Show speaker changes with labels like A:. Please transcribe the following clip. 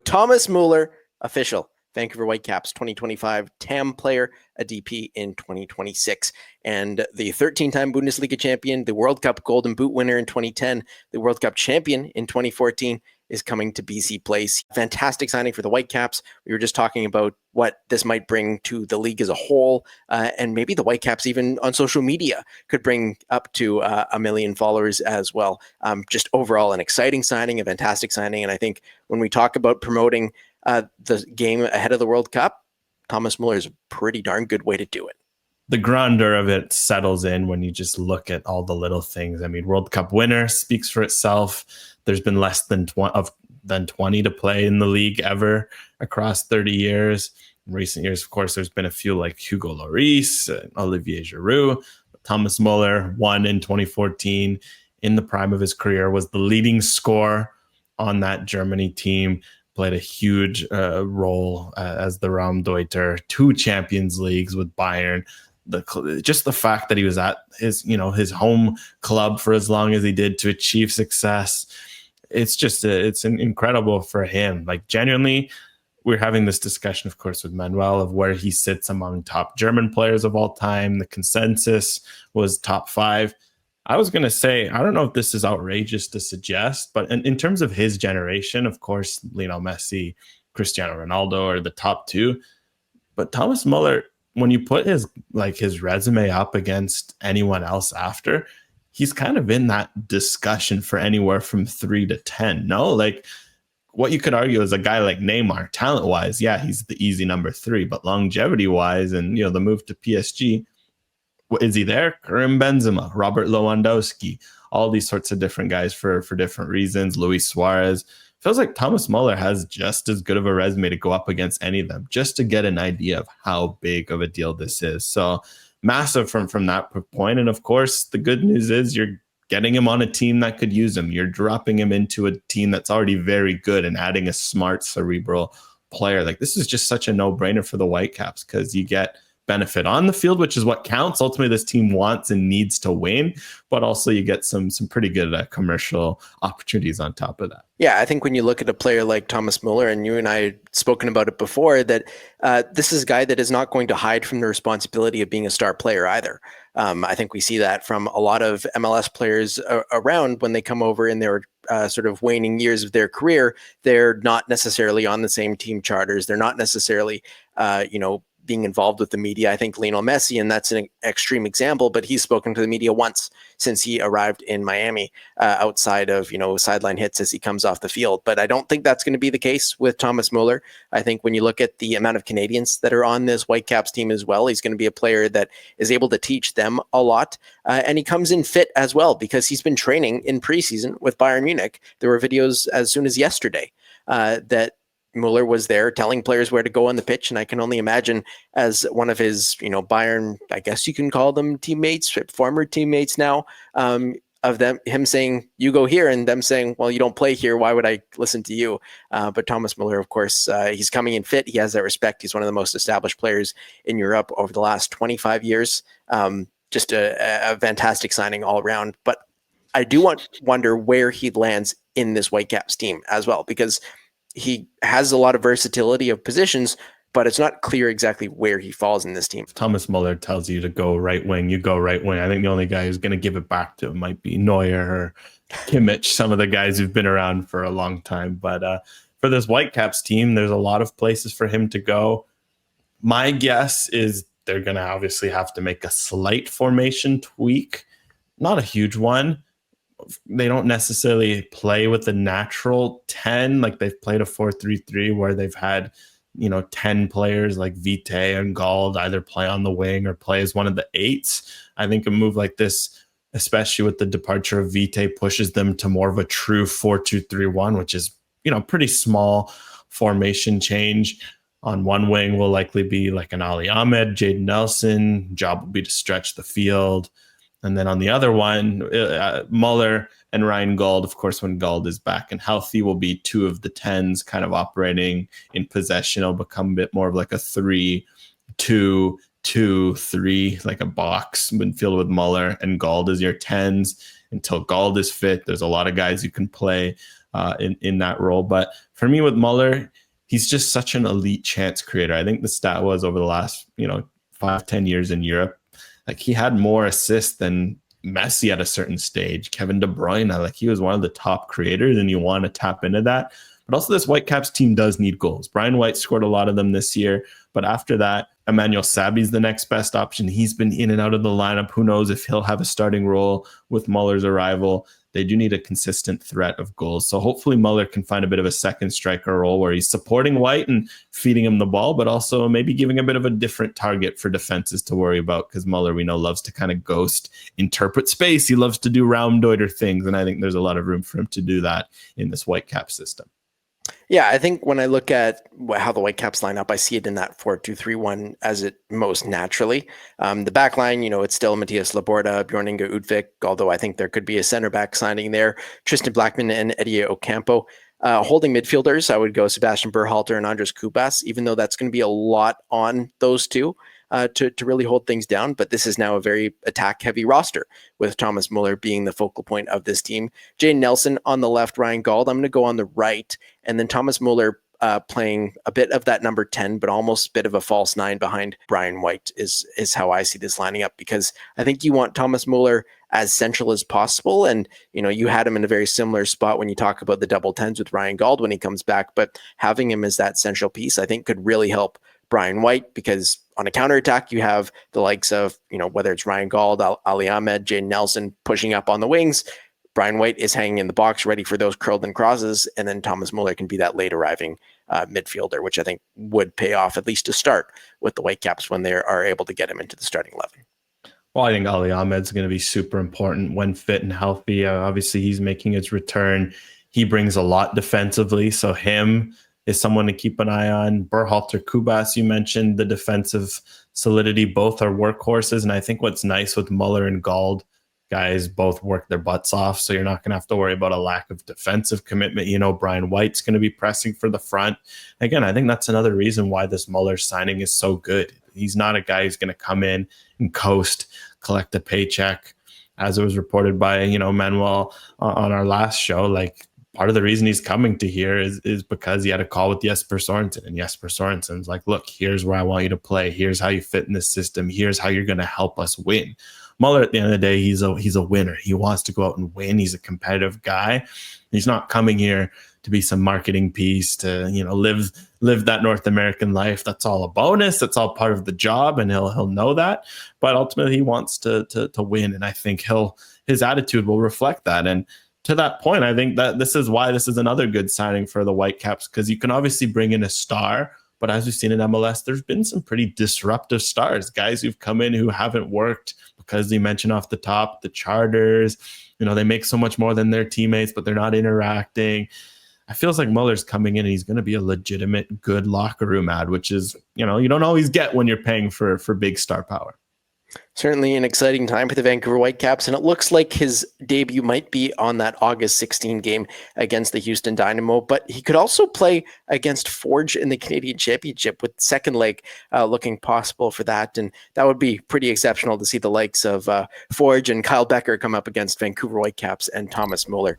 A: Thomas Müller, official Vancouver Whitecaps 2025 TAM player, a DP in 2026. And the 13-time Bundesliga champion, the World Cup Golden Boot winner in 2010, the World Cup champion in 2014, is coming to BC Place. Fantastic signing for the Whitecaps. We were just talking about what this might bring to the league as a whole, and maybe the Whitecaps even on social media could bring up to 1 million followers as well. Just overall an exciting signing, a fantastic signing, and I think when we talk about promoting the game ahead of the World Cup, Thomas Müller is a pretty darn good way to do it.
B: The grandeur of it settles in when you just look at all the little things. I mean, World Cup winner speaks for itself. There's been less than 20 to play in the league ever across 30 years. In recent years, of course, there's been a few like Hugo Lloris, Olivier Giroud. Thomas Müller won in 2014 in the prime of his career, was the leading scorer on that Germany team, played a huge role as the Raumdeuter, 2 Champions Leagues with Bayern. Just the fact that he was at his home club for as long as he did to achieve success, it's incredible for him. Like, genuinely, we're having this discussion, of course, with Manuel of where he sits among top German players of all time. The consensus was top 5. I was going to say, I don't know if this is outrageous to suggest, but in terms of his generation, of course, Lionel Messi, Cristiano Ronaldo are the top 2. But Thomas Müller, when you put his resume up against anyone else after, he's kind of in that discussion for anywhere from 3 to 10. No, like what you could argue is a guy like Neymar, talent-wise, yeah, he's the easy number 3, but longevity-wise and the move to PSG, is he there? Karim Benzema, Robert Lewandowski, all these sorts of different guys for different reasons. Luis Suarez. Feels like Thomas Müller has just as good of a resume to go up against any of them, just to get an idea of how big of a deal this is. So massive from that point. And of course, the good news is you're getting him on a team that could use him. You're dropping him into a team that's already very good and adding a smart, cerebral player. Like, this is just such a no-brainer for the Whitecaps because you get benefit on the field, which is what counts. Ultimately, this team wants and needs to win, but also you get some pretty good commercial opportunities on top of that.
A: Yeah, I think when you look at a player like Thomas Müller, and you and I had spoken about it before, that this is a guy that is not going to hide from the responsibility of being a star player either. I think we see that from a lot of MLS players around when they come over in their sort of waning years of their career. They're not necessarily on the same team charters. They're not necessarily, being involved with the media. I think Lionel Messi, and that's an extreme example, but he's spoken to the media once since he arrived in Miami, outside of, sideline hits as he comes off the field. But I don't think that's going to be the case with Thomas Müller. I think when you look at the amount of Canadians that are on this Whitecaps team as well, he's going to be a player that is able to teach them a lot. And he comes in fit as well because he's been training in preseason with Bayern Munich. There were videos as soon as yesterday that Müller was there telling players where to go on the pitch. And I can only imagine, as one of his, Bayern, I guess you can call them teammates, former teammates now, of him saying, you go here, and them saying, well, you don't play here. Why would I listen to you? But Thomas Müller, of course, he's coming in fit. He has that respect. He's one of the most established players in Europe over the last 25 years. Just a fantastic signing all around. But I do wonder where he lands in this Whitecaps team as well, because he has a lot of versatility of positions, but it's not clear exactly where he falls in this team.
B: If Thomas Müller tells you to go right wing, you go right wing. I think the only guy who's going to give it back to him might be Neuer or Kimmich, some of the guys who've been around for a long time. But for this Whitecaps team, there's a lot of places for him to go. My guess is they're going to obviously have to make a slight formation tweak, not a huge one. They don't necessarily play with the natural 10, like they've played a 4-3-3 where they've had, 10 players like Vite and Gald either play on the wing or play as one of the 8s. I think a move like this, especially with the departure of Vite, pushes them to more of a true 4-2-3-1, which is, pretty small formation change. On one wing will likely be like an Ali Ahmed, Jaden Nelson. Job will be to stretch the field. And then on the other one, Müller and Ryan Gald, of course, when Gald is back and healthy, will be 2 of the 10s kind of operating in possession. It'll become a bit more of like a 3-2-2-3, like a box midfield with Müller and Gald as your 10s until Gald is fit. There's a lot of guys you can play in that role. But for me with Müller, he's just such an elite chance creator. I think the stat was over the last 5-10 years in Europe, like he had more assists than Messi at a certain stage, Kevin De Bruyne, like he was one of the top creators, and you want to tap into that. But also this Whitecaps team does need goals. Brian White scored a lot of them this year, but after that, Emmanuel Sabi's the next best option. He's been in and out of the lineup. Who knows if he'll have a starting role with Müller's arrival. They do need a consistent threat of goals. So hopefully Müller can find a bit of a second striker role where he's supporting White and feeding him the ball, but also maybe giving a bit of a different target for defenses to worry about, because Müller, we know, loves to kind of ghost, interpret space. He loves to do Raumdeuter things, and I think there's a lot of room for him to do that in this Whitecap system.
A: Yeah, I think when I look at how the Whitecaps line up, I see it in that 4-2-3-1 as it most naturally. The back line, it's still Matthias Laborda, Bjorn Inge Udvik, although I think there could be a center back signing there, Tristan Blackman and Eddie Ocampo. Holding midfielders, I would go Sebastian Berhalter and Andres Kubas, even though that's going to be a lot on those two to really hold things down. But this is now a very attack-heavy roster, with Thomas Müller being the focal point of this team. Jane Nelson on the left, Ryan Gauld. I'm going to go on the right, and then Thomas Müller playing a bit of that number 10, but almost a bit of a false 9 behind Brian White is how I see this lining up, because I think you want Thomas Müller as central as possible. And, you had him in a very similar spot when you talk about the double 10s with Ryan Gauld when he comes back, but having him as that central piece, I think could really help Brian White, because on a counterattack, you have the likes of, whether it's Ryan Gauld, Ali Ahmed, Jane Nelson pushing up on the wings. Brian White is hanging in the box ready for those curled in crosses, and then Thomas Müller can be that late arriving midfielder, which I think would pay off, at least to start, with the Whitecaps when they are able to get him into the starting 11.
B: Well, I think Ali Ahmed's going to be super important when fit and healthy. Obviously, he's making his return. He brings a lot defensively, so him is someone to keep an eye on. Berhalter, Kubas, you mentioned the defensive solidity. Both are workhorses, and I think what's nice with Müller and Gauld, guys both work their butts off, so you're not going to have to worry about a lack of defensive commitment. Brian White's going to be pressing for the front. Again, I think that's another reason why this Müller signing is so good. He's not a guy who's going to come in and coast, collect a paycheck. As it was reported by, Manuel on our last show, like, part of the reason he's coming to here is because he had a call with Jesper Sorensen, and Jesper Sorensen's like, look, here's where I want you to play. Here's how you fit in this system. Here's how you're going to help us win. Müller, at the end of the day, he's a winner. He wants to go out and win. He's a competitive guy. He's not coming here to be some marketing piece, to live that North American life. That's all a bonus. That's all part of the job, and he'll know that. But ultimately, he wants to win, and I think his attitude will reflect that. And to that point, I think that this is why this is another good signing for the Whitecaps, because you can obviously bring in a star, but as we've seen in MLS, there's been some pretty disruptive stars, guys who've come in who haven't worked, because you mentioned off the top, the charters, they make so much more than their teammates, but they're not interacting. I feels like Müller's coming in and he's going to be a legitimate good locker room ad, which is, you don't always get when you're paying for big star power.
A: Certainly an exciting time for the Vancouver Whitecaps, and it looks like his debut might be on that August 16 game against the Houston Dynamo, but he could also play against Forge in the Canadian Championship, with second leg looking possible for that, and that would be pretty exceptional to see the likes of Forge and Kyle Becker come up against Vancouver Whitecaps and Thomas Müller